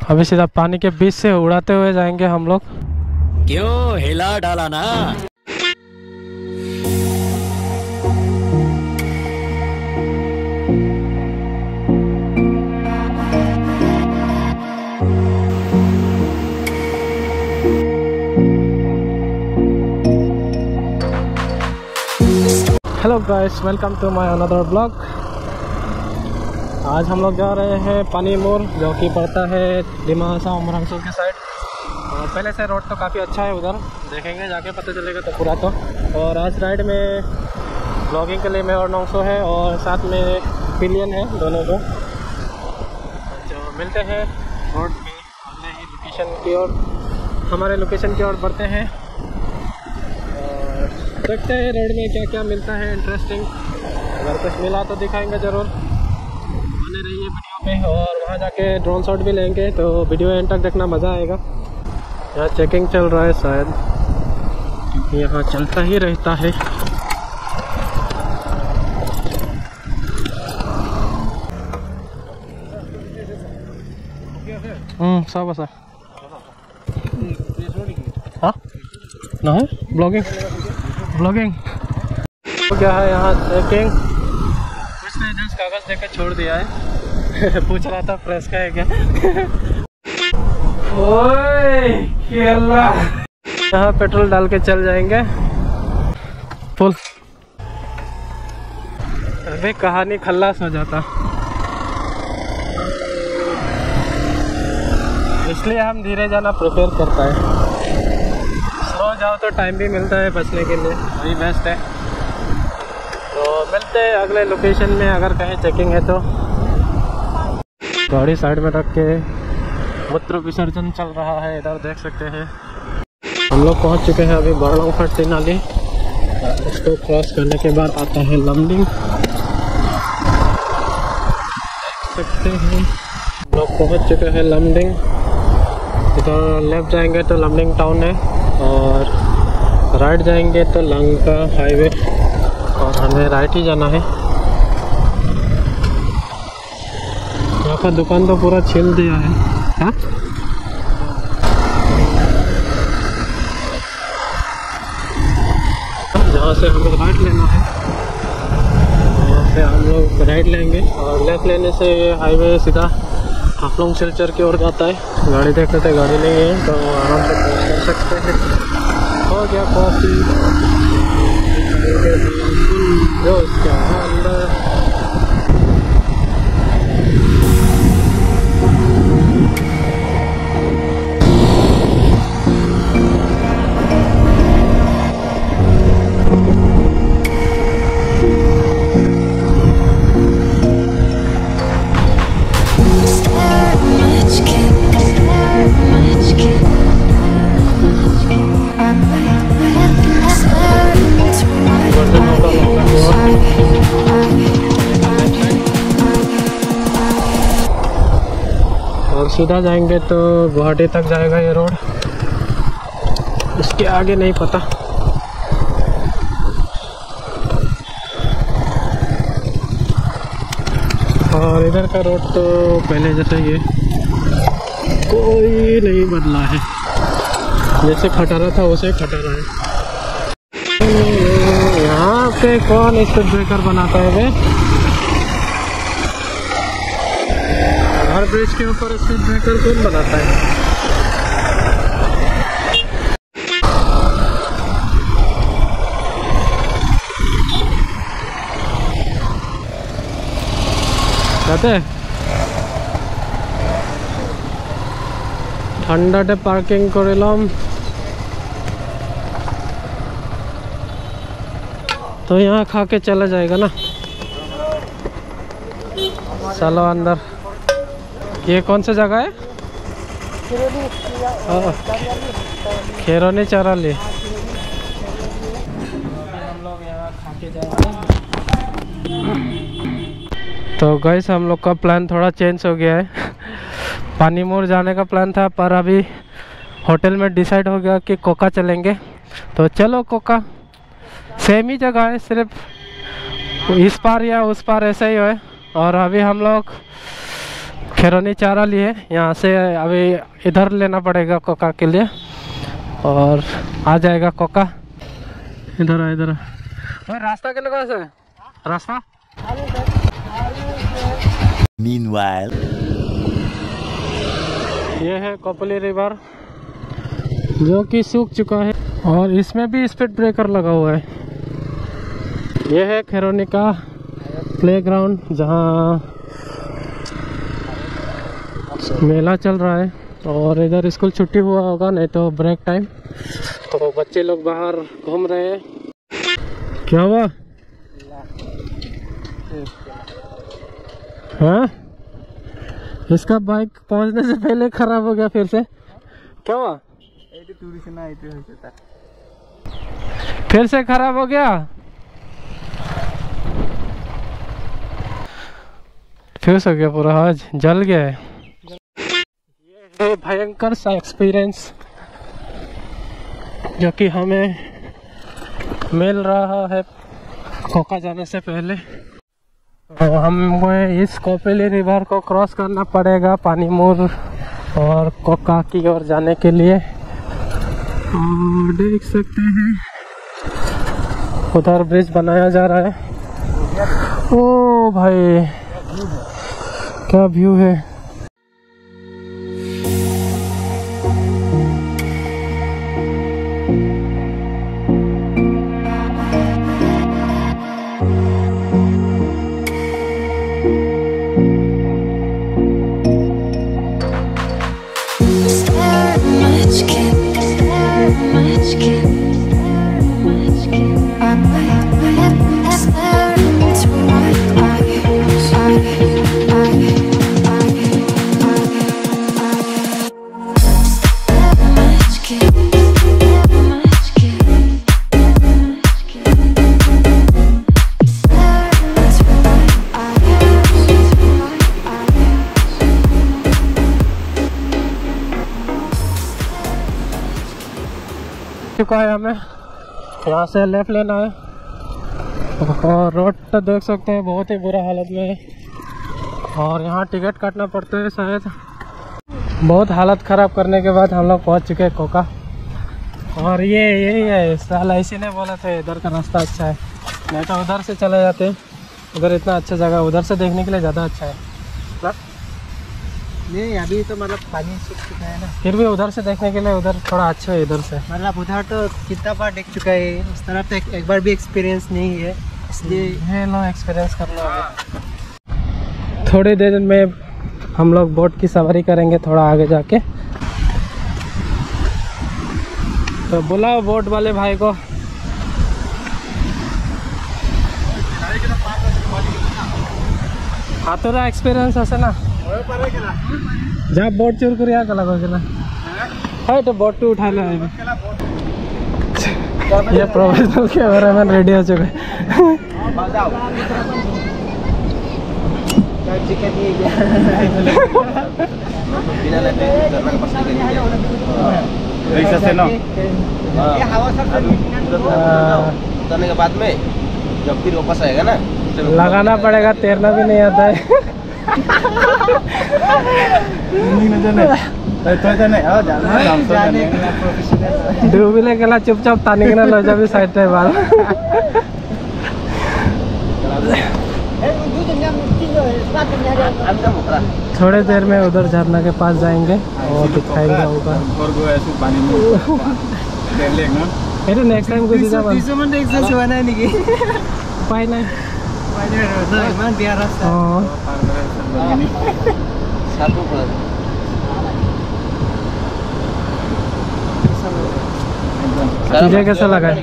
अभी सीधा पानी के बीच से उड़ाते हुए जाएंगे हम लोग। क्यों हिला डाला ना। Hello guys, welcome to my another blog. आज हम लोग जा रहे हैं पानीमूर, जो कि पड़ता है डिमासा उमरंगसू के साइड। और पहले से रोड तो काफ़ी अच्छा है, उधर देखेंगे जाके पता चलेगा तो पूरा तो। और आज राइड में ब्लॉगिंग के लिए मैं और नौसो है और साथ में पिलियन है, दोनों को। जो मिलते हैं रोड पे अगले ही लोकेशन की ओर, हमारे लोकेशन की ओर बढ़ते हैं और देखते हैं रोड में क्या क्या मिलता है इंटरेस्टिंग। अगर कुछ मिला तो दिखाएंगे ज़रूर, बने रहिए वीडियो पे। और वहाँ जाके ड्रोन शॉट भी लेंगे, तो वीडियो एंड तक देखना, मज़ा आएगा। यहाँ चेकिंग चल रहा है शायद, क्योंकि यहाँ चलता ही रहता है। सब ऐसा हाँ ना है ब्लॉगिंग तो क्या है यहाँ चेकिंग। कुछ ने जस्ट कागज देकर छोड़ दिया है। पूछ रहा था प्रेस का है क्या। ओए यहाँ पेट्रोल डाल के चल जाएंगे फुल, अभी कहानी खल्लास हो जाता। इसलिए हम धीरे जाना प्रेफर करता है। स्लो जाओ तो टाइम भी मिलता है बचने के लिए, वही बेस्ट है। तो मिलते हैं अगले लोकेशन में, अगर कहीं चेकिंग है तो। गाड़ी साइड में रख के मूत्र विसर्जन चल रहा है, इधर देख सकते हैं। हम लोग पहुंच चुके हैं अभी बरलंगफट नाली। उसको क्रॉस करने के बाद आता है लमडिंग, देख सकते हैं। हम लोग पहुंच चुके हैं लमडिंग। इधर लेफ्ट जाएंगे तो लमडिंग टाउन है, और राइट जाएंगे तो लंका हाईवे, और हमें राइट ही जाना है। यहाँ का दुकान तो पूरा छील दिया है। हाँ? जहाँ से हमें राइट लेना है, वहाँ से हम लोग राइट लेंगे, और लेफ्ट लेने से हाईवे सीधा हाफलोंग सिलचर की ओर जाता है। गाड़ी देख लेते, गाड़ी नहीं है तो आराम से पहुँच कर सकते हैं। हो गया कॉफ़ी जो उसके अंदर। और सीधा जाएंगे तो गुवाहाटी तक जाएगा ये रोड, इसके आगे नहीं पता। और इधर का रोड तो पहले जैसे ये कोई नहीं बदला है, जैसे खटारा था वैसे खटारा है। यहाँ पे कौन स्पीड ब्रेकर बनाता है बे? हर ब्रिज के ऊपर स्पीड ब्रेकर कौन बनाता है? जाते ठंडा पार्किंग करेलाम तो यहाँ खा के चला जाएगा ना। चलो अंदर। ये कौन सा जगह है? खेरोनी चराली। हम लोग यहाँ खा के जाएंगे। तो गाइस, हम लोग का प्लान थोड़ा चेंज हो गया है। पानीमूर जाने का प्लान था, पर अभी होटल में डिसाइड हो गया कि कोका चलेंगे। तो चलो कोका, सेम ही जगह है, सिर्फ इस पार या उस पार ऐसा ही है। और अभी हम लोग खैरोनी चारा लिए, यहाँ से अभी इधर लेना पड़ेगा कोका के लिए, और आ जाएगा कोका। इधर आ, इधर भाई रास्ता के लगा से रास्ता। Meanwhile, ये है कोपली रिवर जो कि सूख चुका है, और इसमें भी स्पीड ब्रेकर लगा हुआ है। ये है खैरोनी का प्लेग्राउंड जहाँ मेला चल रहा है, और इधर स्कूल छुट्टी हुआ होगा, नहीं तो ब्रेक टाइम, तो बच्चे लोग बाहर घूम रहे हैं। क्या हुआ? हाँ, इसका बाइक पहुंचने से पहले खराब हो गया फिर से। क्या हुआ? फिर से खराब हो गया। फ्यूज हो गया पूरा, आज जल गया है। ये है भयंकर सा एक्सपीरियंस जो कि हमें मिल रहा है कोका जाने से पहले। तो हमको इस कोपली रिवर को क्रॉस करना पड़ेगा पानीमूर और कोका की ओर जाने के लिए। और देख सकते हैं उधर ब्रिज बनाया जा रहा है। ओ भाई क्या व्यू है। चुका है, हमें यहाँ से लेफ्ट लेना है, और रोड तो देख सकते हैं बहुत ही बुरा हालत में है, और यहाँ टिकट काटना पड़ता है शायद। बहुत हालत ख़राब करने के बाद हम लोग पहुँच चुके हैं कोका। और ये यही है, साला इसी ने बोला था इधर का रास्ता अच्छा है, नहीं तो उधर से चले जाते। उधर इतना अच्छा जगह, उधर से देखने के लिए ज़्यादा अच्छा है ना? नहीं अभी तो मतलब पानी सूख चुका है ना, फिर भी उधर से देखने के लिए उधर थोड़ा अच्छा है। इधर से मतलब उधर तो कितना बार देख चुका है, उस तरफ तो एक बार भी एक्सपीरियंस नहीं है, इसलिए ये लो एक्सपीरियंस कर लो अभी। थोड़ी देर में हम लोग बोट की सवारी करेंगे थोड़ा आगे जाके, तो बुलाओ बोट वाले भाई को। हाँ थोड़ा एक्सपीरियंस है ना, जब बोट चोर कर यहाँ लगा है तो बोट तो उठा लो। ये प्रोफेशनल कैमरामैन रेडी हो चुके हैं। उतरने के बाद में जब फिर वापस आएगा ना, लगाना पड़ेगा, तैरना भी नहीं आता है। डूबने के लिए चुपचाप तानी के ना लो जब साइड है बाल। थोड़े देर में उधर झरना के पास जाएंगे और दिखाएंगे होगा। अरे नेक्स्ट टाइम कुछ उपाय नहीं। तुझे कैसा लगा है?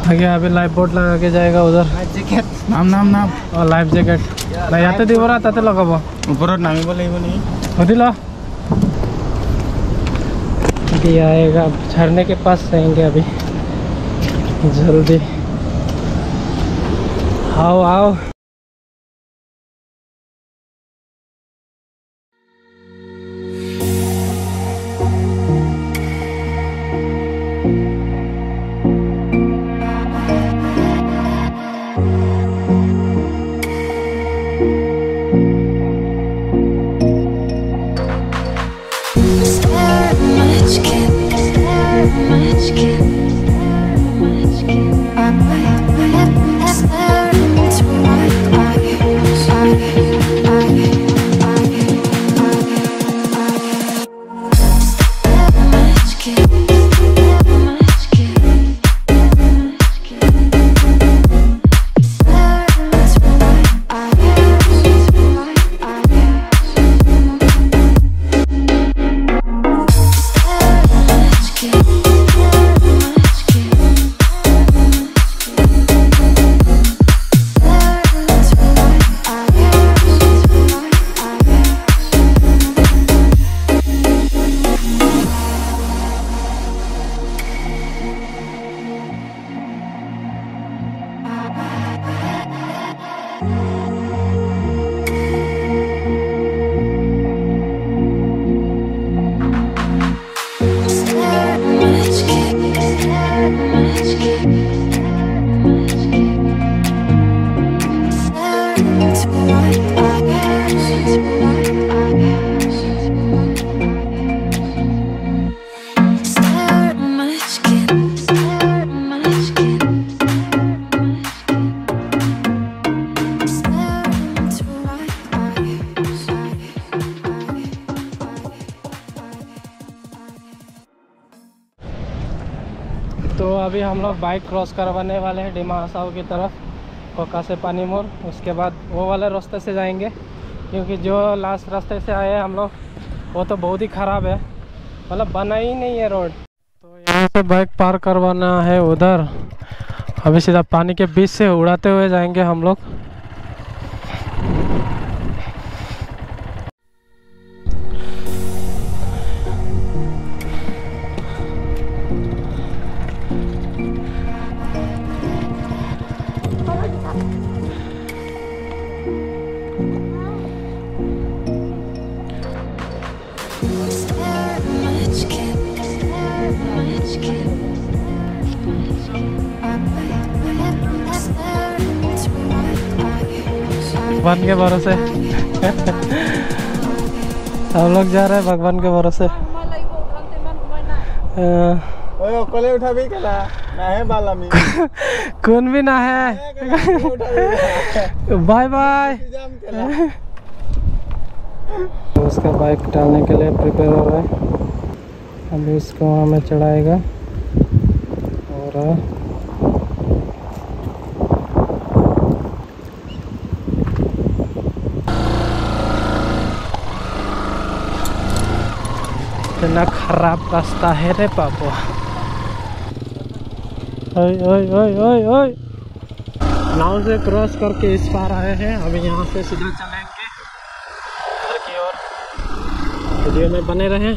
आगे अभी लाइफ बोट लगा के जाएगा उधर। नाम और लाइफ जैकेट ना याते দিব रा তাতে লগাবো ऊपर नामिब লাগিব नहीं होदिला दिया आएगा। झरने के पास रहेंगे अभी, जल्दी आओ आओ। तो अभी हम लोग बाइक क्रॉस करवाने वाले हैं डिमा हसाओ की तरफ, कोका से पानी मोड़। उसके बाद वो वाले रास्ते से जाएंगे, क्योंकि जो लास्ट रास्ते से आए हैं हम लोग वो तो बहुत ही ख़राब है, मतलब बना ही नहीं है रोड। तो यहाँ से बाइक पार करवाना है उधर। अभी सीधा पानी के बीच से उड़ाते हुए जाएंगे हम लोग। भगवान के भरोसे हम लोग जा रहे हैं भगवान के भरोसे। कोले उठा भी कला ना है बाला में कौन भी ना है। Bye bye. उसका बाइक डालने के लिए प्रिपेयर हो रहा है। अभी इसको वहाँ में चढ़ाएगा और इतना खराब रास्ता है रे पापा। ओए ओए ओए ओए ओए, नाव से क्रॉस करके इस पार आए हैं। अभी यहाँ से सीधा चलेंगे घर की ओर। वीडियो में बने रहें।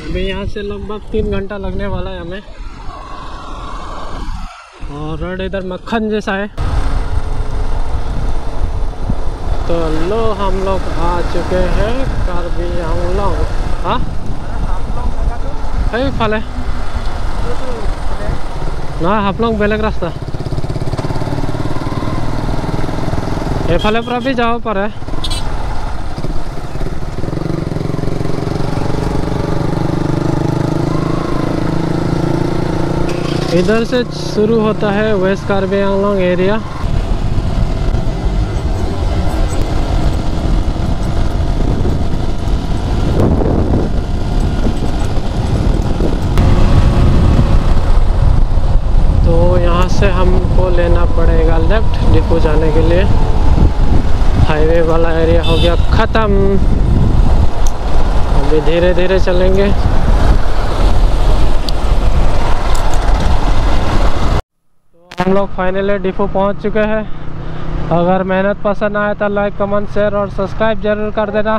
अभी यहाँ से लगभग 3 घंटा लगने वाला है हमें, और रोड इधर मक्खन जैसा है। तो लो हम लोग आ चुके हैं कार्बी आंगलोंग। हाँ फाले ना आप लोग बेलेग रास्ता ये फाले पर भी जाओ पर है। इधर से शुरू होता है वेस्ट कार्बी आंगलोंग एरिया। से हमको लेना पड़ेगा लेफ्ट डिपो जाने के लिए। हाईवे वाला एरिया हो गया ख़त्म। अभी धीरे धीरे चलेंगे। तो हम लोग फाइनली डिपो पहुंच चुके हैं। अगर मेहनत पसंद आए तो लाइक कमेंट शेयर और सब्सक्राइब जरूर कर देना।